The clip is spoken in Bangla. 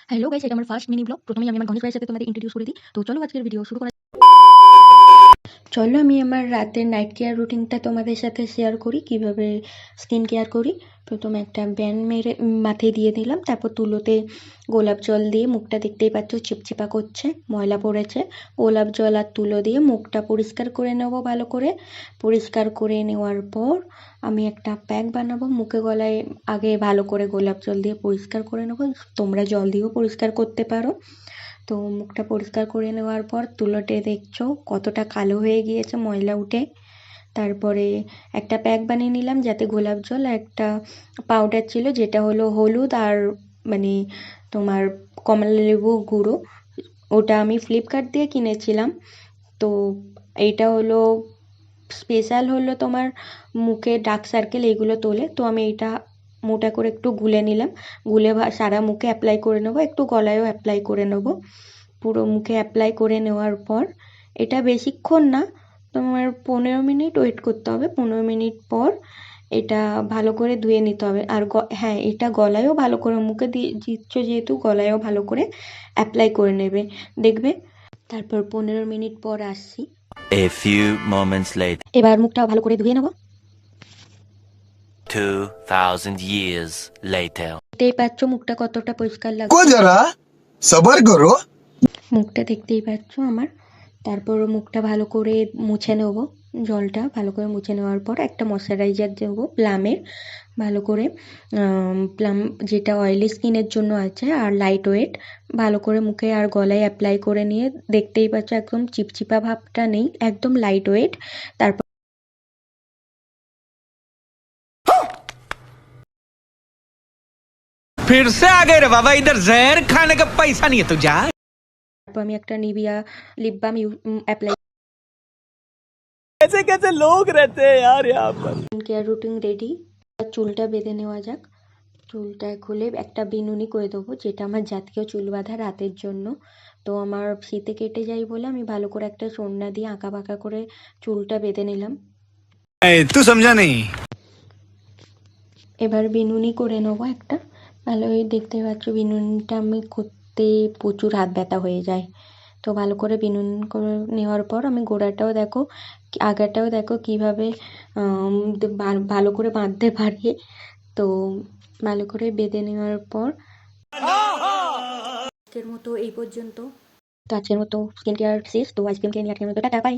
হ্যালো গাইস, এটা আমার ফার্স্ট মিনি ব্লগ। প্রথমেই আমি আমার গণেশ ভাইয়ের সাথে তোমাদের ইন্ট্রোডিউস করে দিই। তো চলো আজকের ভিডিও শুরু করা। চলো আমি আমার রাতের নাইট কেয়ার রুটিনটা তোমাদের সাথে শেয়ার করি, কিভাবে স্কিন কেয়ার করি। প্রথমে একটা ব্যান্ড মেরে মাথায় দিয়ে দিলাম, তারপর তুলোতে গোলাপ জল দিয়ে মুখটা, দেখতেই পাচ্ছ চিপচিপা করছে, ময়লা পড়েছে। গোলাপ জল আর তুলো দিয়ে মুখটা পরিষ্কার করে নেব। ভালো করে পরিষ্কার করে নেওয়ার পর আমি একটা প্যাক বানাবো মুখে গলায়। আগে ভালো করে গোলাপ জল দিয়ে পরিষ্কার করে নেবো, তোমরা জল দিয়েও পরিষ্কার করতে পারো। তো মুখটা পরিষ্কার করে নেওয়ার পর তুলোতে দেখছো কতটা কালো হয়ে গিয়েছে ময়লা উঠে। তারপরে একটা প্যাক বানিয়ে নিলাম, যাতে গোলাপ জল আর একটা পাউডার ছিল, যেটা হলো হলুদ আর মানে তোমার কমলা লেবু গুঁড়ো। ওটা আমি ফ্লিপকার্ট দিয়ে কিনেছিলাম। তো এইটা হলো স্পেশাল, হলো তোমার মুখে ডার্ক সার্কেল এইগুলো তোলে। তো আমি এটা মোটা করে একটু গুলে নিলাম, গুলে সারা মুখে অ্যাপ্লাই করে নেবো, একটু গলায়ও অ্যাপ্লাই করে নেবো। পুরো মুখে অ্যাপ্লাই করে নেওয়ার পর এটা বেশিক্ষণ না, তোমার 15 মিনিট ওয়েট করতে হবে। 15 মিনিট পর এটা ভালো করে ধুয়ে নিতে হবে। আর হ্যাঁ, এটা গলায়ও ভালো করে, মুখে দিচ্ছ যেহেতু গলায়ও ভালো করে অ্যাপ্লাই করে নেবে, দেখবে। তারপর 15 মিনিট পর আসছি। A few moments later. এবার মুখটা ভালো করে ধুয়ে নেবো। 2000 years later. দেখতেই পাচ্ছ মুখটা কতটা পরিষ্কার को লাগছে, जरा सबर करो। মুখটা দেখতেই পাচ্ছ আমার। তারপর মুখটা ভালো করে মুছে নেবো, জলটা ভালো করে মুছে নেওয়ার পর একটা ময়শ্চারাইজার দেবো প্লামের, ভালো করে প্লাম, যেটা অয়েলি স্কিনের জন্য আছে আর লাইট ওয়েট। ভালো করে মুখে আর গলায় অ্যাপ্লাই করে নিয়ে, দেখতেই পাচ্ছ একদম চিপচিপা ভাবটা নেই, একদম লাইট ওয়েট। তারপর फिर से आ गए रे बाबा, इधर जहर खाने का पैसा नहीं है तुझा। আমি একটা নিভিয়া লিপ বাম অ্যাপ্লাই। कैसे कैसे लोग रहते हैं यार यहाँ पर। Care routine ready. চুলটা বেঁধে নেওয়া যাক। চুলটা খুলে একটা বিনুনি করে দেবো, যেটা আমার জাতীয় চুল বাঁধা রাতের জন্য। তো আমার শীতে কেটে যায় বলে আমি ভালো করে একটা সন্ধ্যা দিয়ে আঁকা বাঁকা করে চুলটা বেঁধে নিলাম। तू समझा नहीं। এবার বিনুনি করে নেবো একটা। ভালোই দেখতে পাচ্ছ বিনুনিটা আমি করতে প্রচুর হাত ব্যথা হয়ে যায়। তো ভালো করে বিনুন করে নেওয়ার পর আমি গোড়াটাও দেখো, আগাটাও দেখো কীভাবে ভালো করে বাঁধতে পারি। তো ভালো করে বেঁধে নেওয়ার পর আজকের মতো এই পর্যন্ত। তো আজকের মতো স্কিন কেয়ার শেষ। তো আইসক্রিম খেয়ে নিয়ে আজকের মতো টাটা, বাই।